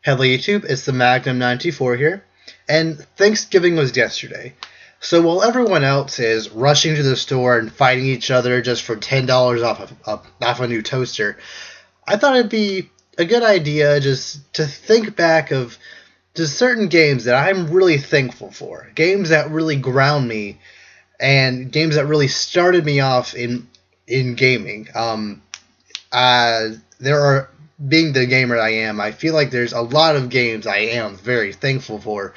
Hello YouTube, it's the Magnum94 here, and Thanksgiving was yesterday. So while everyone else is rushing to the store and fighting each other just for $10 off a new toaster, I thought it'd be a good idea just to think back of just certain games that I'm really thankful for. Games that really ground me, and games that really started me off in gaming. There are, being the gamer I am, I feel like there's a lot of games I am very thankful for,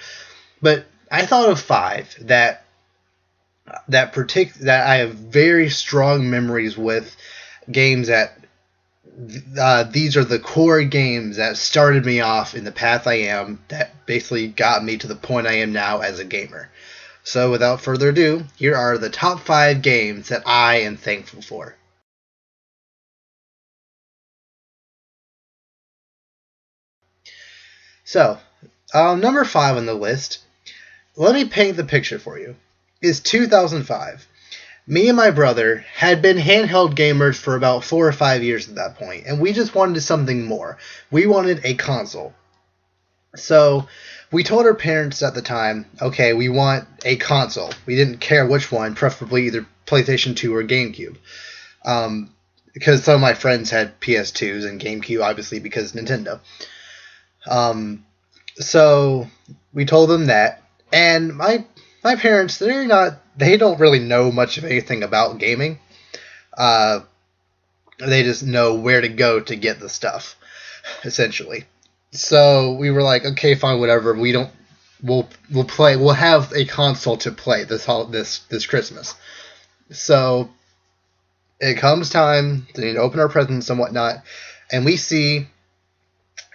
but I thought of five that I have very strong memories with, games that these are the core games that started me off in the path I am, that basically got me to the point I am now as a gamer. So without further ado, here are the top 5 games that I am thankful for. So, number 5 on the list, let me paint the picture for you, is 2005. Me and my brother had been handheld gamers for about 4 or 5 years at that point, and we just wanted something more. We wanted a console. So, we told our parents at the time, okay, we want a console. We didn't care which one, preferably either PlayStation 2 or GameCube. Because some of my friends had PS2s and GameCube, obviously, because Nintendo. So we told them that, and my parents, they don't really know much of anything about gaming. They just know where to go to get the stuff, essentially. So we were like, okay, fine, whatever. We'll have a console to play this Christmas. So it comes time to open our presents and whatnot, and we see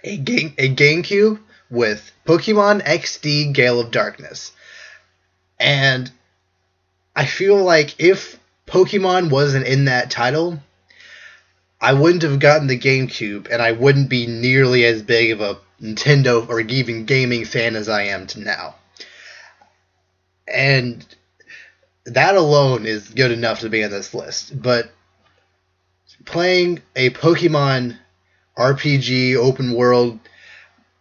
a GameCube with Pokemon XD Gale of Darkness. And I feel like if Pokemon wasn't in that title, I wouldn't have gotten the GameCube, and I wouldn't be nearly as big of a Nintendo or even gaming fan as I am now. And that alone is good enough to be on this list. But playing a Pokemon RPG open world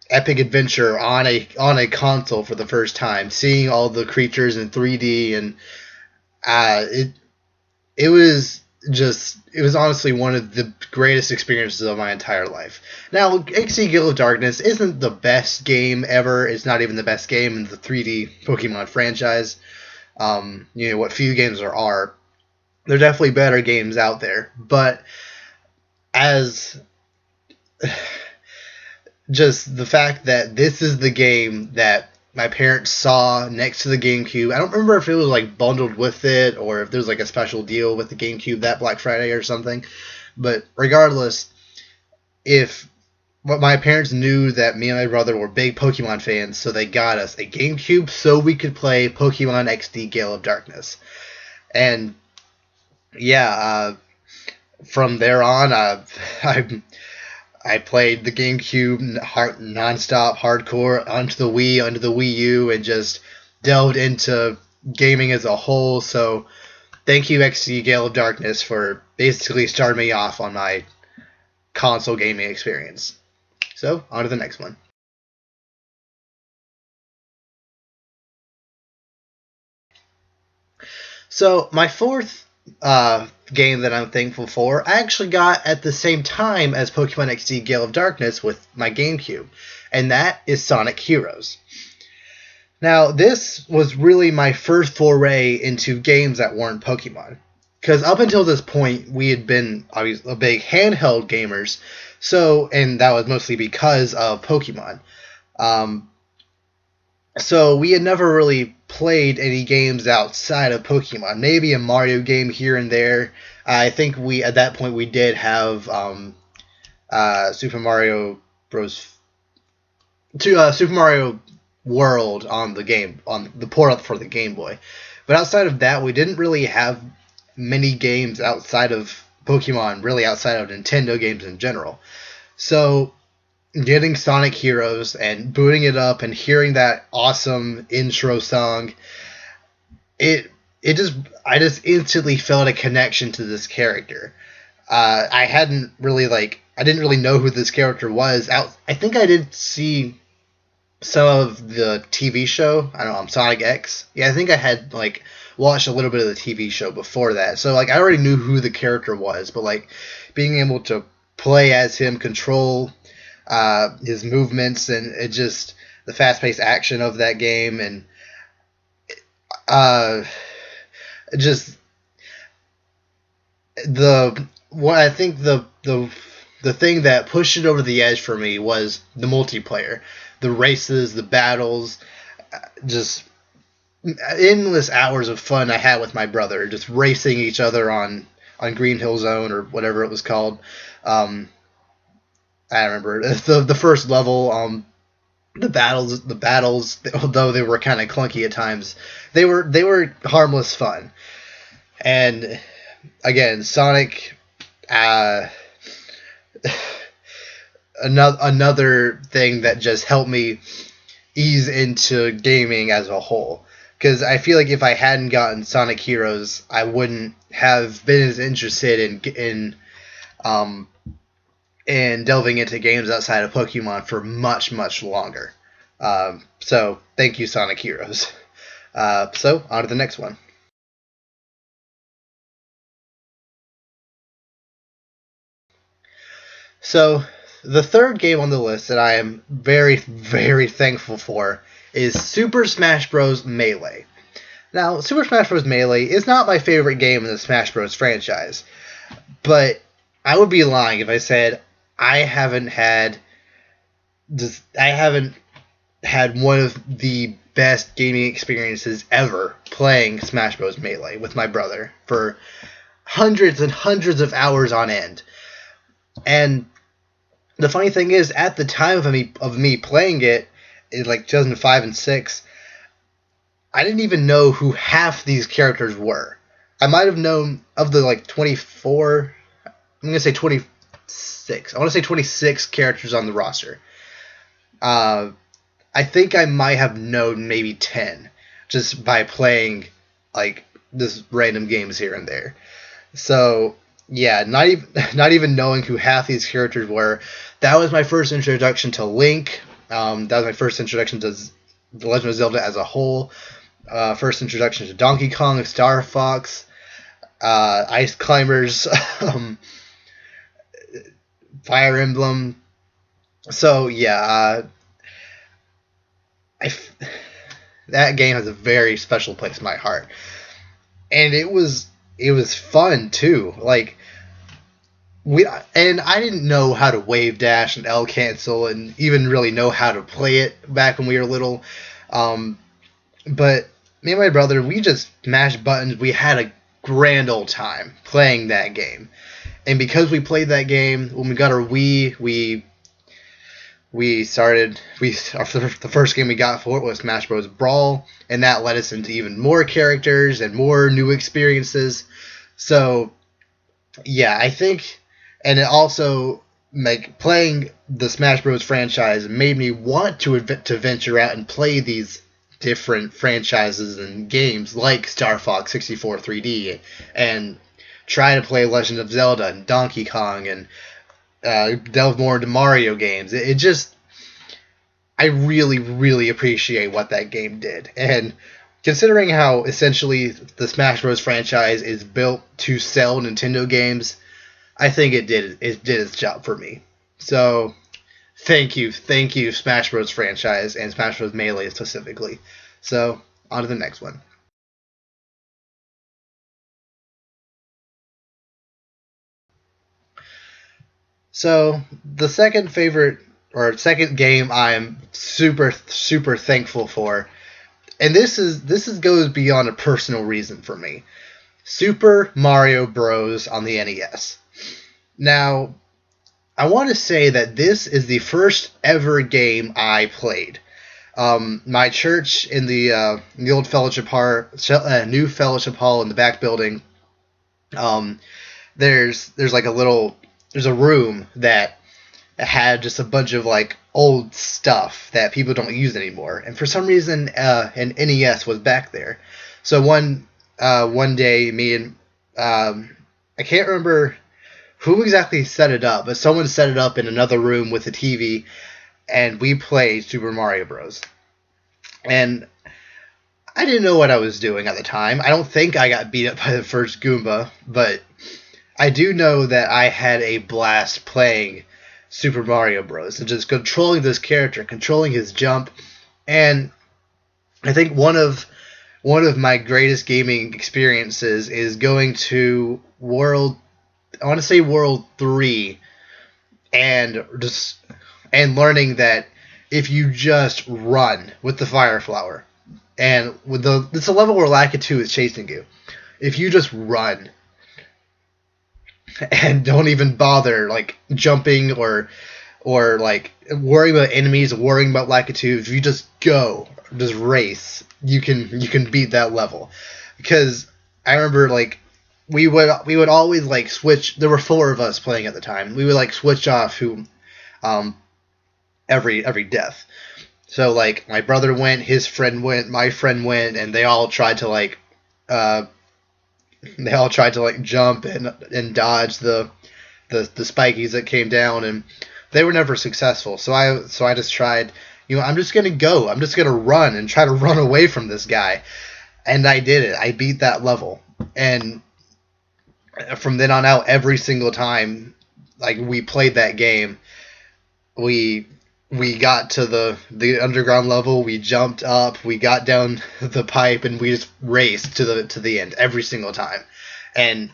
epic adventure on a console for the first time, seeing all the creatures in 3D, and it was honestly one of the greatest experiences of my entire life. Now, XD Gale of Darkness isn't the best game ever. It's not even the best game in the 3D Pokemon franchise. What few games there are. There are definitely better games out there, but as just the fact that this is the game that my parents saw next to the GameCube. I don't remember if it was like bundled with it or if there's like a special deal with the GameCube that Black Friday or something. But regardless, my parents knew that me and my brother were big Pokemon fans, so they got us a GameCube so we could play Pokemon XD Gale of Darkness. And yeah, from there on, I played the GameCube non-stop, hardcore, onto the Wii U, and just delved into gaming as a whole. So thank you, XD Gale of Darkness, for basically starting me off on my console gaming experience. So, on to the next one. So, my fourth game that I'm thankful for, I actually got at the same time as Pokemon XD Gale of Darkness with my GameCube, and that is Sonic Heroes. Now, this was really my first foray into games that weren't Pokemon, because up until this point, we had been obviously a big handheld gamers, and that was mostly because of Pokemon. So we had never really played any games outside of Pokemon. Maybe a Mario game here and there. I think at that point we did have Super Mario Bros. Super Mario World on the port for the Game Boy. But outside of that, we didn't really have many games outside of Pokemon, really outside of Nintendo games in general. So getting Sonic Heroes and booting it up and hearing that awesome intro song, I just instantly felt a connection to this character. I hadn't really I didn't really know who this character was. I think I did see some of the TV show. I don't know, Sonic X. Yeah, I think I had watched a little bit of the TV show before that. So I already knew who the character was, but being able to play as him, control his movements, and it just the fast-paced action of that game, and just what I think the thing that pushed it over the edge for me was the multiplayer, the races, the battles, just endless hours of fun I had with my brother, just racing each other on Green Hill Zone or whatever it was called. I remember the first level. The battles, although they were kind of clunky at times, they were harmless fun. And again, Sonic, another thing that just helped me ease into gaming as a whole. Because I feel like if I hadn't gotten Sonic Heroes, I wouldn't have been as interested in delving into games outside of Pokemon for much, much longer. So thank you, Sonic Heroes. So on to the next one. So the third game on the list that I am very, very thankful for is Super Smash Bros. Melee. Now, Super Smash Bros. Melee is not my favorite game in the Smash Bros. Franchise, but I would be lying if I said I haven't had one of the best gaming experiences ever playing Smash Bros. Melee with my brother for hundreds and hundreds of hours on end. And the funny thing is, at the time of me playing it, in 2005 and 6, I didn't even know who half these characters were. I might have known of the 24. I'm gonna say 26. I want to say 26 characters on the roster. I think I might have known maybe 10 just by playing just random games here and there. So yeah, not even knowing who half these characters were. That was my first introduction to Link. That was my first introduction to The Legend of Zelda as a whole. First introduction to Donkey Kong, Star Fox, Ice Climbers, Fire Emblem. So yeah, that game has a very special place in my heart, and it was fun too. And I didn't know how to wave dash and L cancel and even really know how to play it back when we were little. But me and my brother, we just mashed buttons. We had a grand old time playing that game. And because we played that game, when we got our Wii, the first game we got for it was Smash Bros. Brawl, and that led us into even more characters and more new experiences. So yeah, I think, and it also playing the Smash Bros. Franchise made me want to venture out and play these different franchises and games like Star Fox 64 3D and try to play Legend of Zelda and Donkey Kong and delve more into Mario games. It just, I really, really appreciate what that game did. And considering how essentially the Smash Bros. Franchise is built to sell Nintendo games, I think it did its job for me. So thank you, Smash Bros. Franchise and Smash Bros. Melee specifically. So on to the next one. So the second game I'm super, super thankful for, and this goes beyond a personal reason for me. Super Mario Bros. On the NES. Now, I want to say that this is the first ever game I played. My church in the old fellowship hall, new fellowship hall in the back building. There's a room that had just a bunch of old stuff that people don't use anymore, and for some reason an NES was back there. So one day, me and I can't remember who exactly set it up, but someone set it up in another room with a TV, and we played Super Mario Bros. And I didn't know what I was doing at the time. I don't think I got beat up by the first Goomba, but I do know that I had a blast playing Super Mario Bros. And just controlling this character, controlling his jump, and I think one of my greatest gaming experiences is going to I want to say World 3, and learning that if you just run with the Fire Flower, and it's a level where Lakitu is chasing you. If you just run and don't even bother like jumping or like worrying about enemies, worrying about Lakitu, if you just go, just race, you can beat that level. Because I remember like we would always like switch. There were 4 of us playing at the time. We would like switch off who every death. So like my brother went, his friend went, my friend went, and they all tried to like jump and dodge the spikies that came down, and they were never successful. So I just tried, I'm just gonna go. I'm just gonna run and try to run away from this guy. And I did it. I beat that level. And from then on out, every single time like we played that game, we got to the underground level, we jumped up, we got down the pipe, and we just raced to the end every single time. And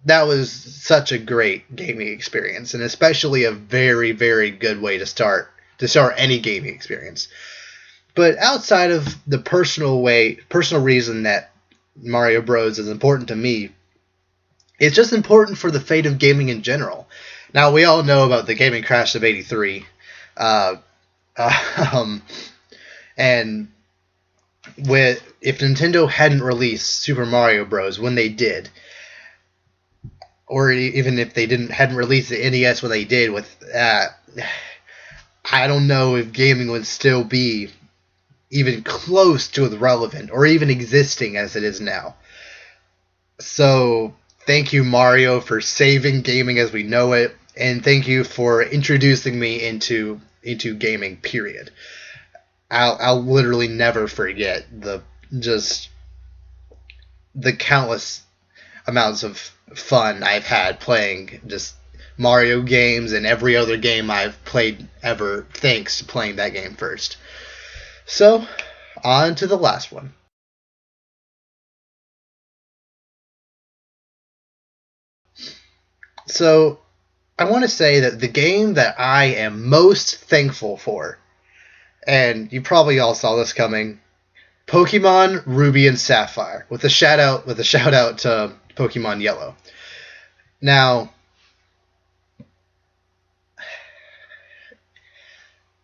that was such a great gaming experience, and especially a very, very good way to start any gaming experience. But outside of the personal reason that Mario Bros is important to me, it's just important for the fate of gaming in general. Now, we all know about the gaming crash of '83. And if Nintendo hadn't released Super Mario Bros. When they did, or even if they hadn't released the NES when they did, I don't know if gaming would still be even close to as relevant or even existing as it is now. So thank you, Mario, for saving gaming as we know it, and thank you for introducing me into gaming, period. I'll literally never forget the countless amounts of fun I've had playing just Mario games and every other game I've played ever, thanks to playing that game first. So, on to the last one. So, I want to say that the game that I am most thankful for, and you probably all saw this coming, Pokemon Ruby and Sapphire, with a shout out to Pokemon Yellow. Now,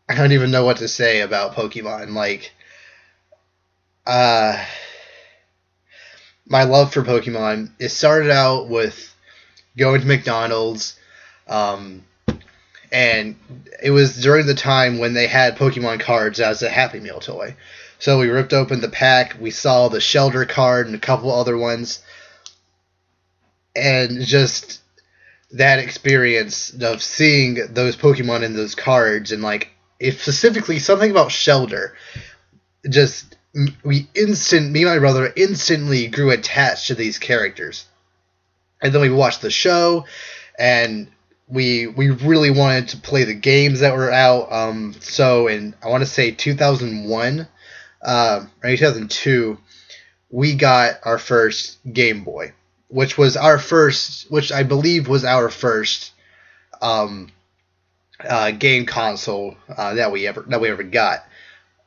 I don't even know what to say about Pokemon. Like, my love for Pokemon, it started out with going to McDonald's, and it was during the time when they had Pokemon cards as a Happy Meal toy. So we ripped open the pack, we saw the Shelter card and a couple other ones, and just that experience of seeing those Pokemon in those cards, and like, if specifically something about Shelter, just me and my brother instantly grew attached to these characters. And then we watched the show, and we really wanted to play the games that were out. So in, I want to say 2001 or 2002, we got our first Game Boy, which I believe was our first game console that we ever got,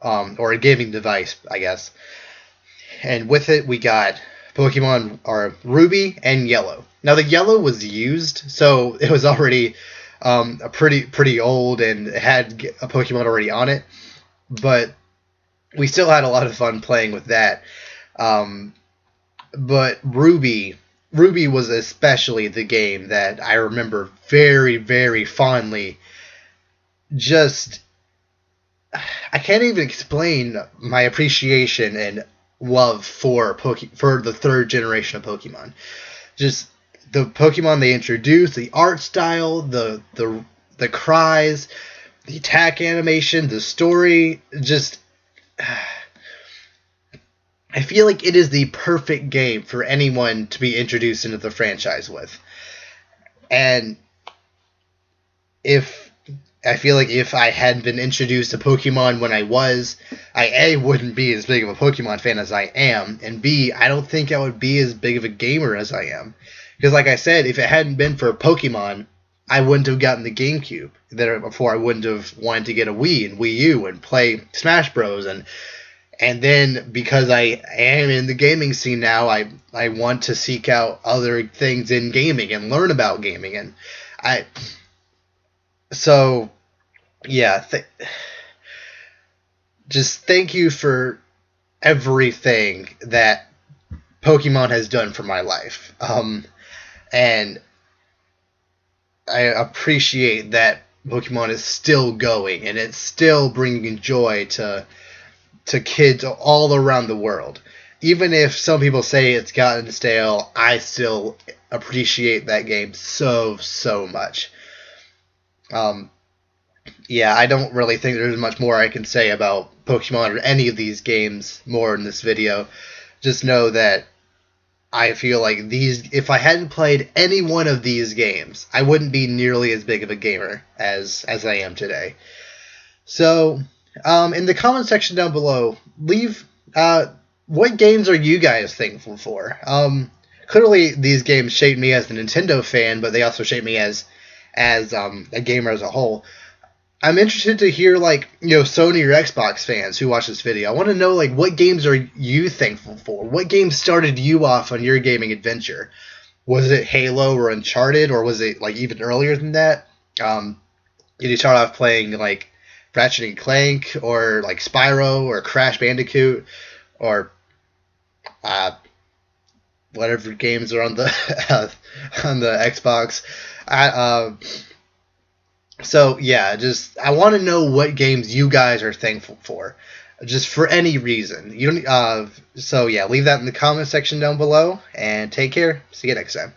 or a gaming device, I guess. And with it, we got Pokemon or Ruby and Yellow. Now the Yellow was used, so it was already a pretty old and had a Pokemon already on it, but we still had a lot of fun playing with that. But Ruby was especially the game that I remember very, very fondly. Just, I can't even explain my appreciation and love for the third generation of Pokemon. Just the Pokemon they introduced, the art style, the cries, the attack animation, the story, just I feel like it is the perfect game for anyone to be introduced into the franchise with. And I feel like if I had been introduced to Pokemon when I wouldn't be as big of a Pokemon fan as I am, and B, I don't think I would be as big of a gamer as I am. Because like I said, if it hadn't been for Pokemon, I wouldn't have gotten the GameCube. Therefore, I wouldn't have wanted to get a Wii and Wii U and play Smash Bros. And then because I am in the gaming scene now, I want to seek out other things in gaming and learn about gaming. And just thank you for everything that Pokemon has done for my life. And I appreciate that Pokemon is still going and it's still bringing joy to kids all around the world. Even if some people say it's gotten stale, I still appreciate that game so much. I don't really think there's much more I can say about Pokemon or any of these games more in this video. Just know that I feel like if I hadn't played any one of these games, I wouldn't be nearly as big of a gamer as I am today. So, in the comment section down below, leave what games are you guys thankful for? Clearly, these games shaped me as a Nintendo fan, but they also shaped me as a gamer as a whole. I'm interested to hear, Sony or Xbox fans who watch this video. I want to know, what games are you thankful for? What games started you off on your gaming adventure? Was it Halo or Uncharted, or was it, even earlier than that? Did you start off playing, Ratchet and Clank, or, Spyro, or Crash Bandicoot, or, whatever games are on the on the Xbox? I want to know what games you guys are thankful for, just for any reason. Leave that in the comment section down below, and take care. See you next time.